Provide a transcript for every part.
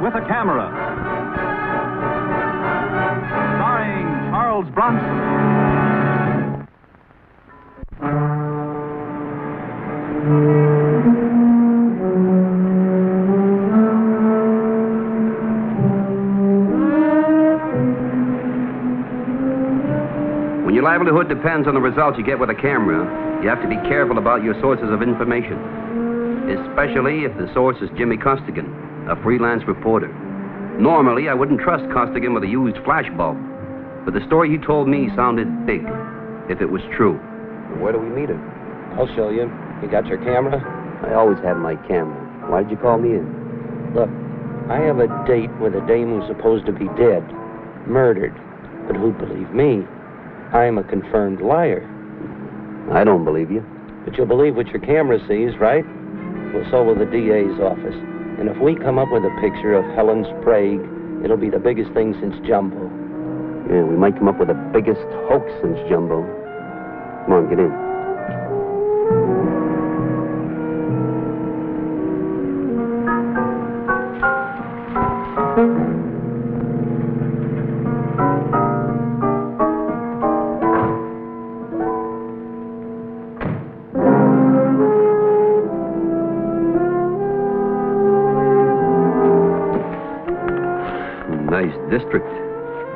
with a Camera. Starring Charles Bronson. When your livelihood depends on the results you get with a camera, you have to be careful about your sources of information, especially if the source is Jimmy Costigan, a freelance reporter. Normally, I wouldn't trust Costigan with a used flash bulb, but the story he told me sounded big, if it was true. Where do we meet him? I'll show you. You got your camera? I always had my camera. Why did you call me in? Look, I have a date with a dame who's supposed to be dead, murdered. But who'd believe me? I'm a confirmed liar. I don't believe you. But you'll believe what your camera sees, right? Well, so will the DA's office. And if we come up with a picture of Helen Sprague, it'll be the biggest thing since Jumbo. Yeah, we might come up with the biggest hoax since Jumbo. Come on, get in. Nice district.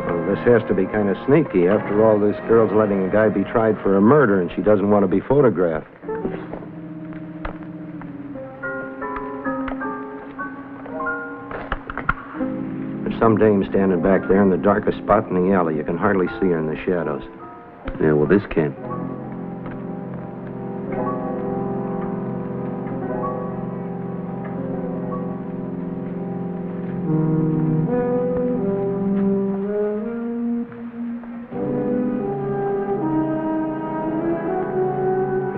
Well, this has to be kind of sneaky. After all, this girl's letting a guy be tried for a murder, and she doesn't want to be photographed. There's some dame standing back there in the darkest spot in the alley. You can hardly see her in the shadows. Yeah, well, this can.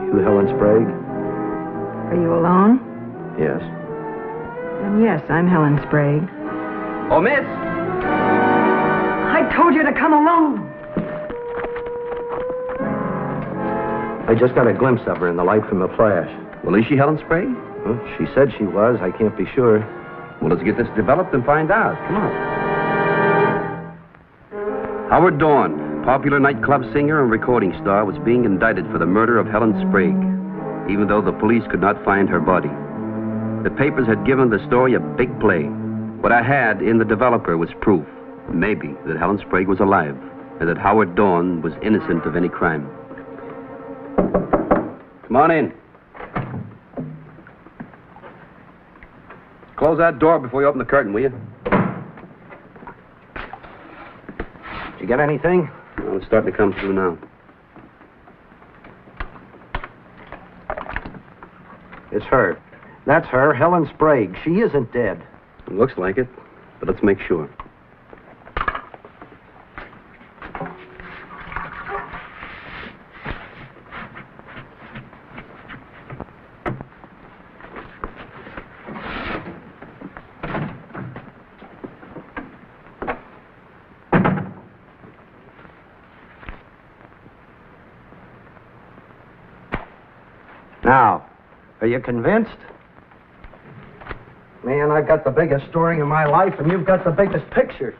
You Helen Sprague? Are you alone? Yes. Then yes, I'm Helen Sprague. Oh, miss! I told you to come alone. I just got a glimpse of her in the light from the flash. Well, is she Helen Sprague? Well, she said she was. I can't be sure. Well, let's get this developed and find out. Come on. Howard Dorn, popular nightclub singer and recording star, was being indicted for the murder of Helen Sprague, even though the police could not find her body. The papers had given the story a big play. What I had in the developer was proof, maybe, that Helen Sprague was alive and that Howard Dorn was innocent of any crime. Come on in. Close that door before you open the curtain, will you? Did you get anything? Well, it's starting to come through now. It's her. That's her, Helen Sprague. She isn't dead. It looks like it, but let's make sure. Now, are you convinced? Man, I've got the biggest story in my life, and you've got the biggest picture.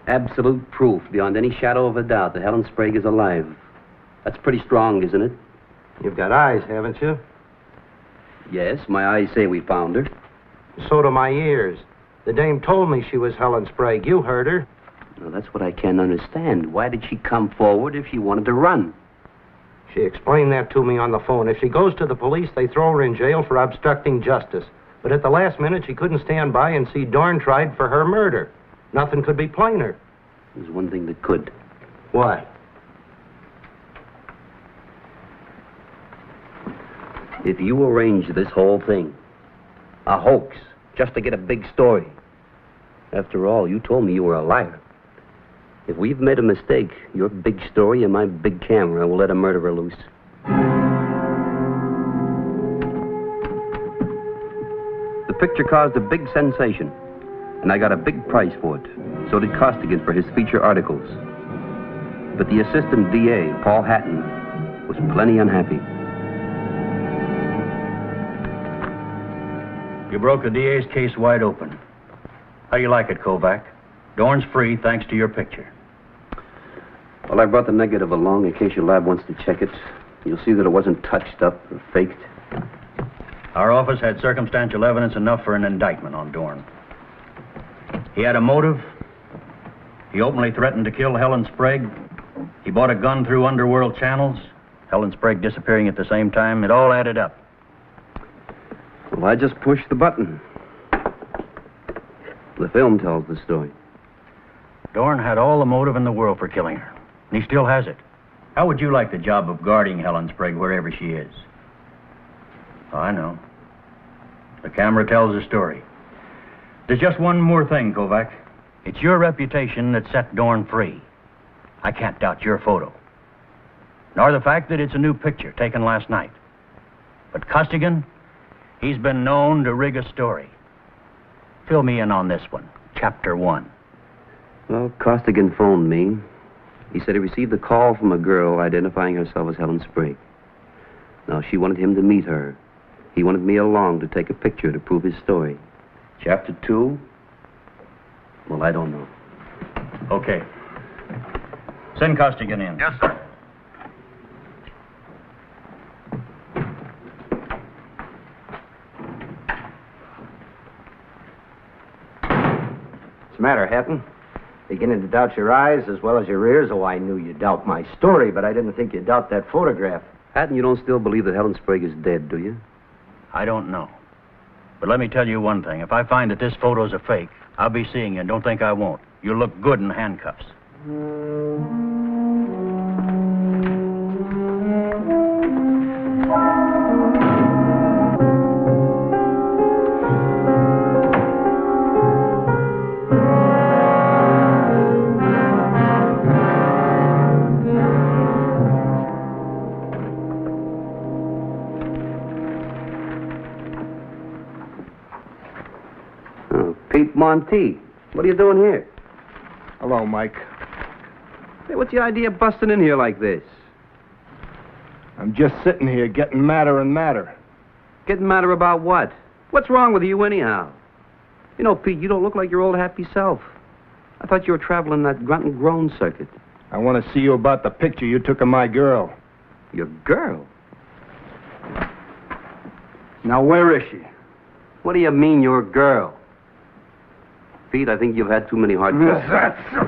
Absolute proof, beyond any shadow of a doubt, that Helen Sprague is alive. That's pretty strong, isn't it? You've got eyes, haven't you? Yes, my eyes say we found her. So do my ears. The dame told me she was Helen Sprague. You heard her. Well, that's what I can't understand. Why did she come forward if she wanted to run? She explained that to me on the phone. If she goes to the police, they throw her in jail for obstructing justice. But at the last minute, she couldn't stand by and see Dorn tried for her murder. Nothing could be plainer. There's one thing that could. What? If you arrange this whole thing, a hoax, just to get a big story. After all, you told me you were a liar. If we've made a mistake, your big story and my big camera will let a murderer loose. picture caused a big sensation, and I got a big price for it. So did Costigan for his feature articles. But the assistant DA, Paul Hatton, was plenty unhappy. You broke the DA's case wide open. How do you like it, Kovac? Dorn's free thanks to your picture. Well, I brought the negative along in case your lab wants to check it. You'll see that it wasn't touched up or faked. Our office had circumstantial evidence enough for an indictment on Dorn. He had a motive. He openly threatened to kill Helen Sprague. He bought a gun through underworld channels. Helen Sprague disappearing at the same time. It all added up. Well, I just pushed the button. The film tells the story. Dorn had all the motive in the world for killing her, and he still has it. How would you like the job of guarding Helen Sprague wherever she is? Oh, I know. The camera tells the story. There's just one more thing, Kovac. It's your reputation that set Dorn free. I can't doubt your photo. Nor the fact that it's a new picture taken last night. But Costigan, he's been known to rig a story. Fill me in on this one, Chapter 1. Well, Costigan phoned me. He said he received a call from a girl identifying herself as Helen Sprague. Now, she wanted him to meet her. He wanted me along to take a picture to prove his story. Chapter 2? Well, I don't know. Okay. Send Costigan in. Yes, sir. What's the matter, Hatton? Beginning to doubt your eyes as well as your ears? Oh, I knew you'd doubt my story, but I didn't think you'd doubt that photograph. Hatton, you don't still believe that Helen Sprague is dead, do you? I don't know. But let me tell you one thing. If I find that this photo's a fake, I'll be seeing you, and don't think I won't. You'll look good in handcuffs. Pete Monteith, what are you doing here? Hello, Mike. Hey, what's the idea of busting in here like this? I'm just sitting here getting madder and madder. Getting matter about what? What's wrong with you anyhow? You know, Pete, you don't look like your old happy self. I thought you were traveling that grunt and groan circuit. I want to see you about the picture you took of my girl. Your girl? Now, where is she? What do you mean, your girl? Pete, I think you've had too many hard drugs. That's so.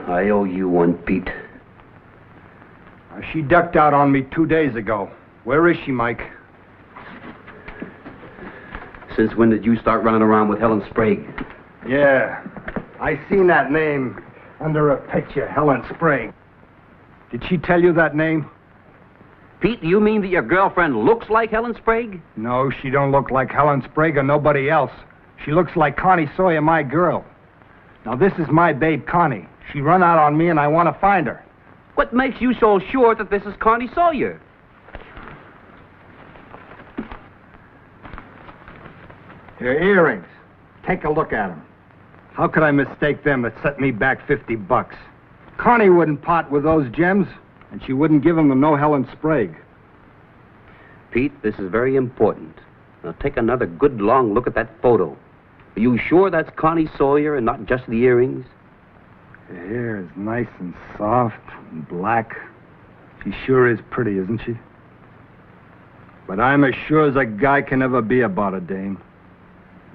I owe you one, Pete. She ducked out on me 2 days ago. Where is she, Mike? Since when did you start running around with Helen Sprague? Yeah. I seen that name under a picture, Helen Sprague. Did she tell you that name? Pete, do you mean that your girlfriend looks like Helen Sprague? No, she don't look like Helen Sprague or nobody else. She looks like Connie Sawyer, my girl. Now, this is my babe, Connie. She run out on me, and I want to find her. What makes you so sure that this is Connie Sawyer? Her earrings. Take a look at them. How could I mistake them that set me back $50? Connie wouldn't part with those gems, and she wouldn't give them to no Helen Sprague. Pete, this is very important. Now take another good long look at that photo. Are you sure that's Connie Sawyer and not just the earrings? Her hair is nice and soft and black. She sure is pretty, isn't she? But I'm as sure as a guy can ever be about a dame.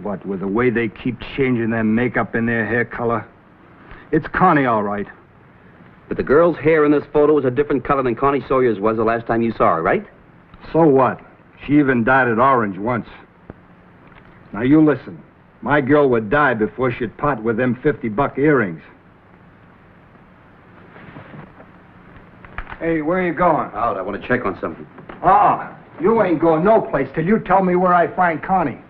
What, with the way they keep changing their makeup and their hair color? It's Connie, all right. But the girl's hair in this photo is a different color than Connie Sawyer's was the last time you saw her, right? So what? She even dyed it orange once. Now, you listen. My girl would die before she'd part with them $50 earrings. Hey, where are you going? Out. I want to check on something. You ain't going no place till you tell me where I find Connie.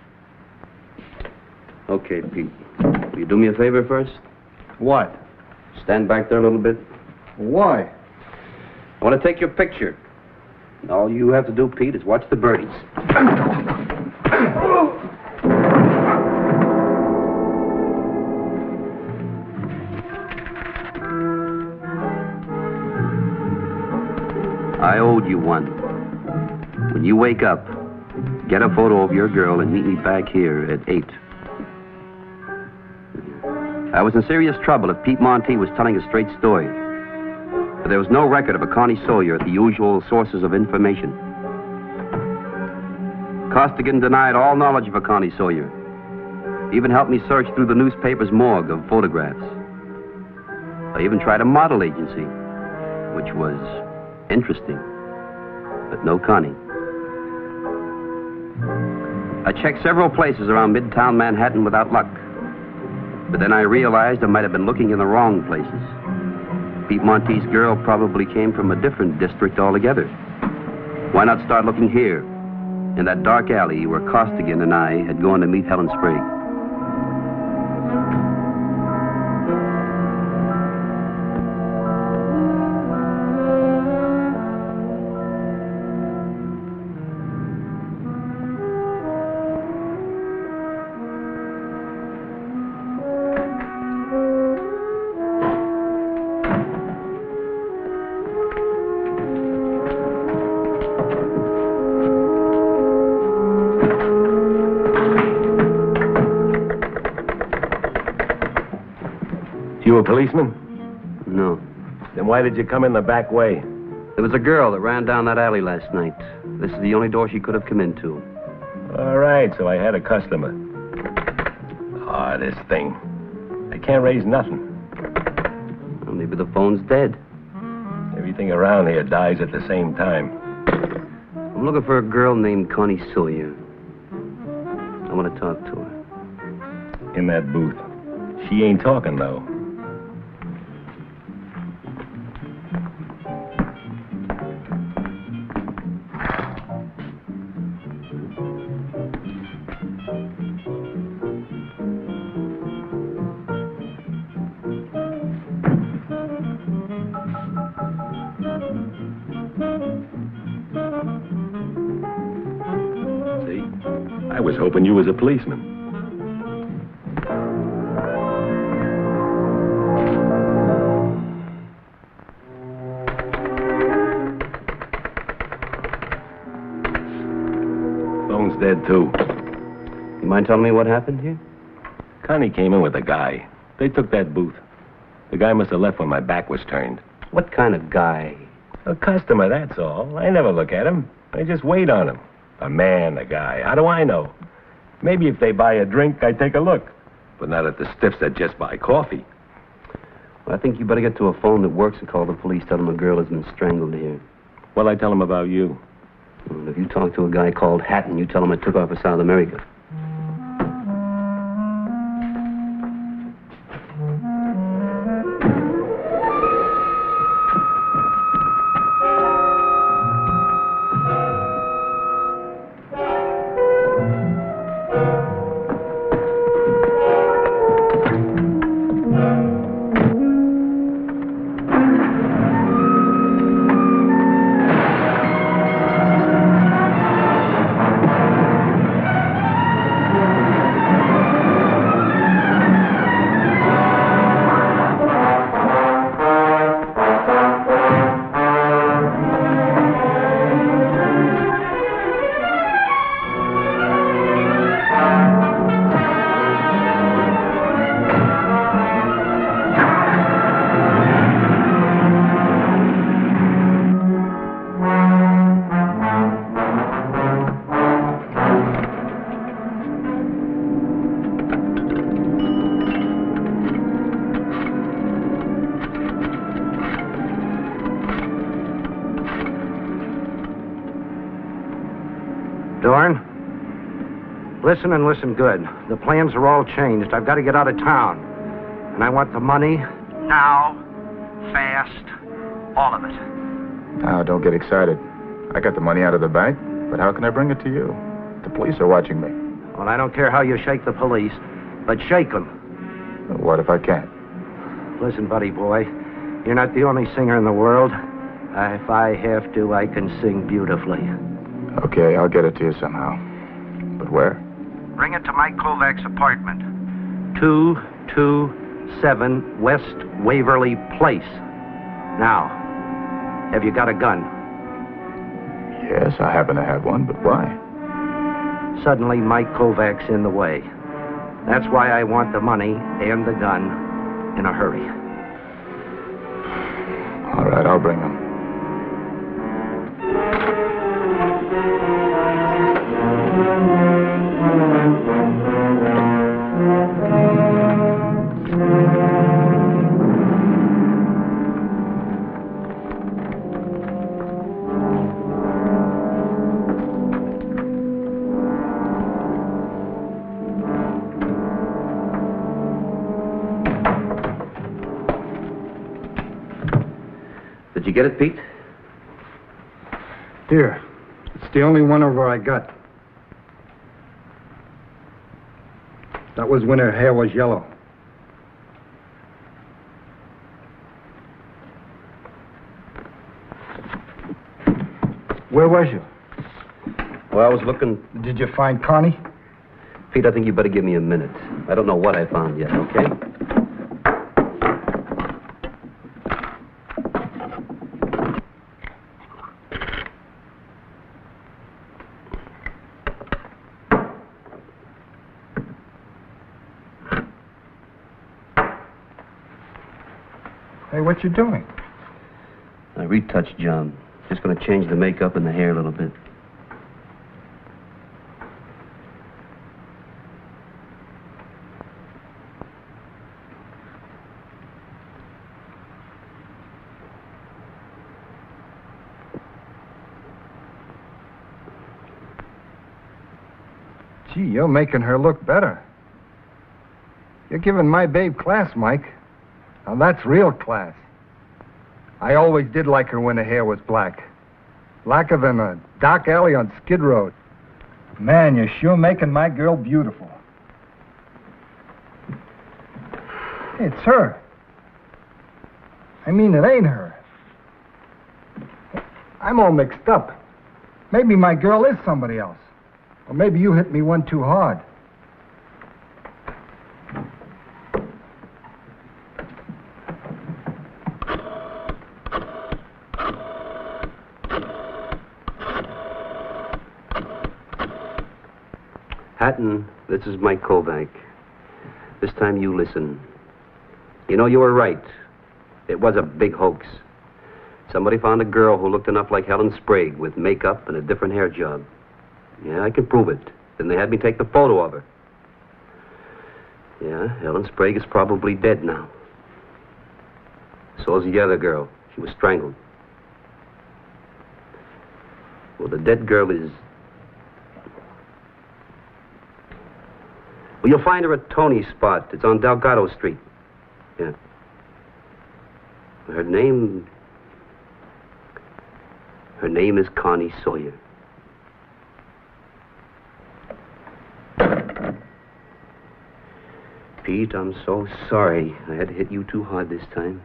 Okay, Pete. Will you do me a favor first? What? Stand back there a little bit. Why? I want to take your picture. All you have to do, Pete, is watch the birdies. I owed you one. When you wake up, get a photo of your girl and meet me back here at 8. I was in serious trouble if Pete Monteith was telling a straight story. But there was no record of a Connie Sawyer at the usual sources of information. Costigan denied all knowledge of a Connie Sawyer. He even helped me search through the newspaper's morgue of photographs. I even tried a model agency, which was interesting, but no Connie. I checked several places around Midtown Manhattan without luck. But then I realized I might have been looking in the wrong places. Pete Monteith's girl probably came from a different district altogether. Why not start looking here, in that dark alley where Costigan and I had gone to meet Helen Sprague? You a policeman? No. Then why did you come in the back way? There was a girl that ran down that alley last night. This is the only door she could have come into. All right, so I had a customer. Ah, this thing. I can't raise nothing. Well, maybe the phone's dead. Everything around here dies at the same time. I'm looking for a girl named Connie Sawyer. I want to talk to her. In that booth. She ain't talking, though. I was hoping you was a policeman. Phone's dead, too. You mind telling me what happened here? Connie came in with a guy. They took that booth. The guy must have left when my back was turned. What kind of guy? A customer, that's all. I never look at him. I just wait on him. A man, a guy. How do I know? Maybe if they buy a drink, I take a look. But not at the stiffs that just buy coffee. Well, I think you better get to a phone that works and call the police. Tell them a girl has been strangled here. What'll I tell them about you? Well, if you talk to a guy called Hatton, you tell him I took off for South America. Dorn? Listen and listen good. The plans are all changed. I've got to get out of town. And I want the money now, fast, all of it. Now, don't get excited. I got the money out of the bank, but how can I bring it to you? The police are watching me. Well, I don't care how you shake the police. but shake 'em. What if I can't? Listen, buddy boy, you're not the only singer in the world. If I have to, I can sing beautifully. Okay, I'll get it to you somehow. But where? Bring it to Mike Kovac's apartment. 227 West Waverly Place. Now, have you got a gun? Yes, I happen to have one, but why? Suddenly, Mike Kovac's in the way. That's why I want the money and the gun in a hurry. All right, I'll bring them. Did you get it, Pete? Here. It's the only one over I got. That was when her hair was yellow. Where was you? Well, I was looking... Did you find Connie? Pete, I think you better give me a minute. I don't know what I found yet, okay? Hey, what you doing? I retouched John. Just going to change the makeup and the hair a little bit. Gee, you're making her look better. You're giving my babe class, Mike. Now, that's real class. I always did like her when her hair was black. Blacker than a dark alley on Skid Road. Man, you're sure making my girl beautiful. Hey, it's her. I mean, it ain't her. I'm all mixed up. Maybe my girl is somebody else. Or maybe you hit me one too hard. Hatton, this is Mike Kovac. This time you listen. You know, you were right. It was a big hoax. Somebody found a girl who looked enough like Helen Sprague with makeup and a different hair job. Yeah, I can prove it. Then they had me take the photo of her. Yeah, Helen Sprague is probably dead now. So is the other girl. She was strangled. Well, the dead girl is... Well, you'll find her at Tony's spot. It's on Delgado Street. Yeah. Her name is Connie Sawyer. Pete, I'm so sorry. I had to hit you too hard this time.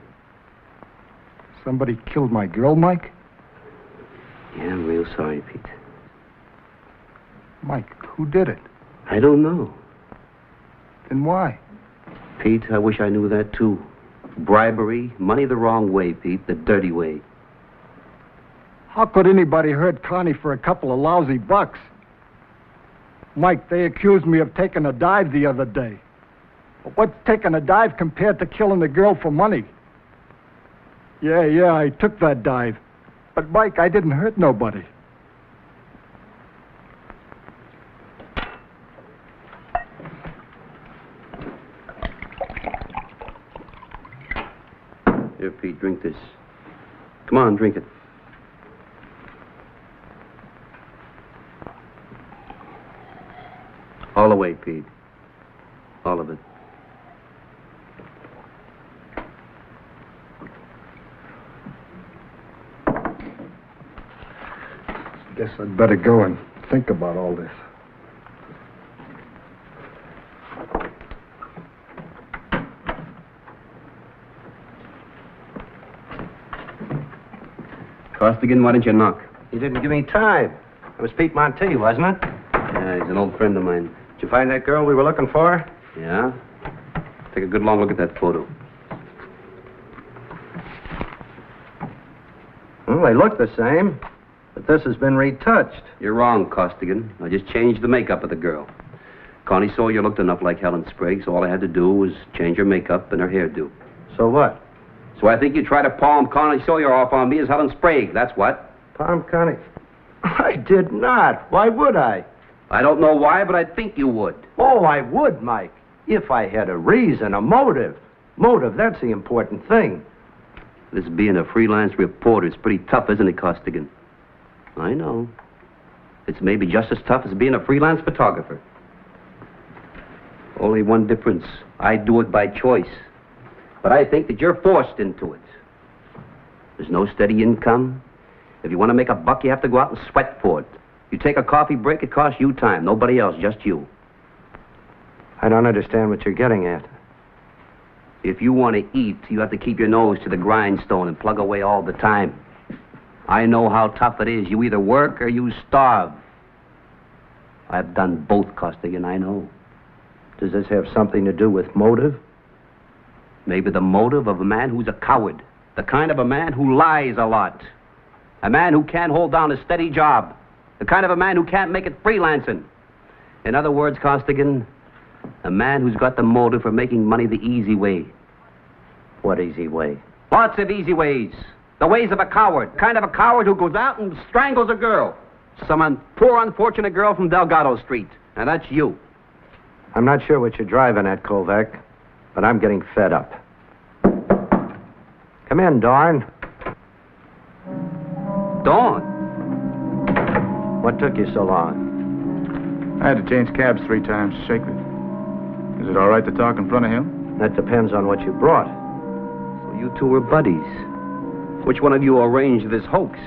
Somebody killed my girl, Mike? Yeah, I'm real sorry, Pete. Mike, who did it? I don't know. And why? Pete, I wish I knew that, too. Bribery, money the wrong way, Pete, the dirty way. How could anybody hurt Connie for a couple of lousy bucks? Mike, they accused me of taking a dive the other day. But what's taking a dive compared to killing the girl for money? Yeah, I took that dive. But, Mike, I didn't hurt nobody. Here, Pete, drink this. Come on, drink it. All the way, Pete. All of it. Guess I'd better go and think about all this. Costigan, why didn't you knock? You didn't give me time. It was Pete Monte, wasn't it? Yeah, he's an old friend of mine. Did you find that girl we were looking for? Yeah? Take a good long look at that photo. Well, they look the same, but this has been retouched. You're wrong, Costigan. I just changed the makeup of the girl. Connie Sawyer looked enough like Helen Sprague, so all I had to do was change her makeup and her hairdo. So what? So I think you try to palm Connie Sawyer off on me as Helen Sprague, that's what. Palm Connie? I did not. Why would I? I don't know why, but I think you would. Oh, I would, Mike. If I had a reason, a motive. Motive, that's the important thing. This being a freelance reporter is pretty tough, isn't it, Costigan? I know. It's maybe just as tough as being a freelance photographer. Only one difference. I do it by choice. But I think that you're forced into it. There's no steady income. If you want to make a buck, you have to go out and sweat for it. You take a coffee break, it costs you time. Nobody else, just you. I don't understand what you're getting at. If you want to eat, you have to keep your nose to the grindstone and plug away all the time. I know how tough it is. You either work or you starve. I've done both, Costigan, I know. Does this have something to do with motive? Maybe the motive of a man who's a coward. The kind of a man who lies a lot. A man who can't hold down a steady job. The kind of a man who can't make it freelancing. In other words, Costigan, a man who's got the motive for making money the easy way. What easy way? Lots of easy ways. The ways of a coward. Kind of a coward who goes out and strangles a girl. Some poor, unfortunate girl from Delgado Street. And that's you. I'm not sure what you're driving at, Kovac, but I'm getting fed up. Come in, Dawn. Dawn? What took you so long? I had to change cabs 3 times to Shakley. Is it all right to talk in front of him? That depends on what you brought. So you two were buddies. Which one of you arranged this hoax?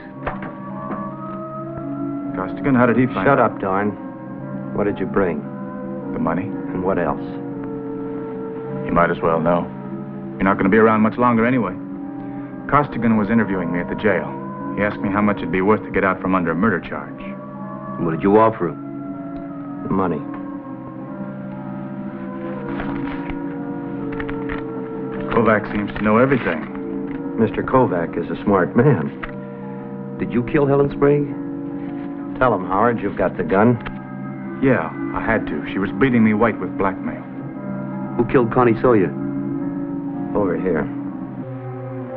Costigan, how did he find Shut out? up, Dawn. What did you bring? The money? And what else? You might as well know. You're not going to be around much longer anyway. Costigan was interviewing me at the jail. He asked me how much it'd be worth to get out from under a murder charge. What did you offer him? Money. Kovac seems to know everything. Mr. Kovac is a smart man. Did you kill Helen Sprague? Tell him, Howard, you've got the gun. Yeah, I had to. She was bleeding me white with blackmail. Who killed Connie Sawyer? Over here.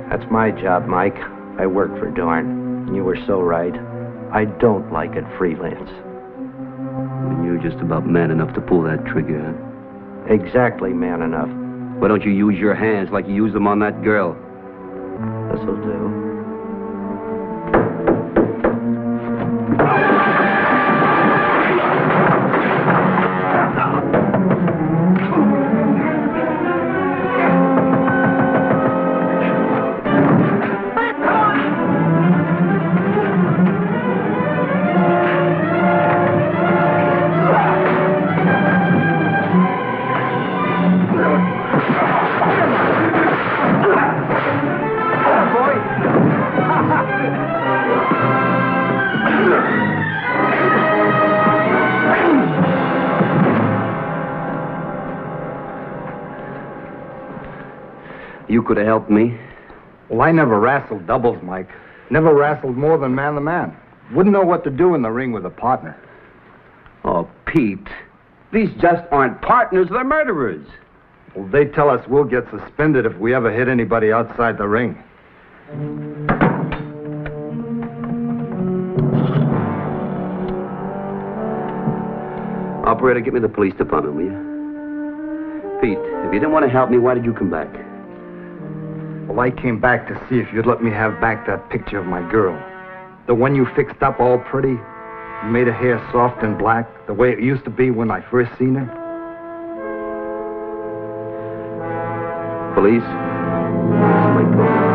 That's my job, Mike. I work for Dorn. You were so right. I don't like it freelance. And you're just about man enough to pull that trigger, huh? Exactly man enough. Why don't you use your hands like you used them on that girl? This'll do. You could have helped me. Well, I never wrestled doubles, Mike. Never wrestled more than man to man. Wouldn't know what to do in the ring with a partner. Oh, Pete. These just aren't partners, they're murderers. Well, they tell us we'll get suspended if we ever hit anybody outside the ring. Operator, get me the police department, will you? Pete, if you didn't want to help me, why did you come back? Well, I came back to see if you'd let me have back that picture of my girl. The one you fixed up all pretty. You made her hair soft and black, the way it used to be when I first seen her. Police? Mike Kovac.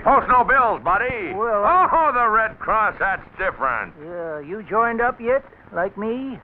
post no bills, buddy. Well, Oh, the Red Cross, that's different. Yeah, you joined up yet, like me?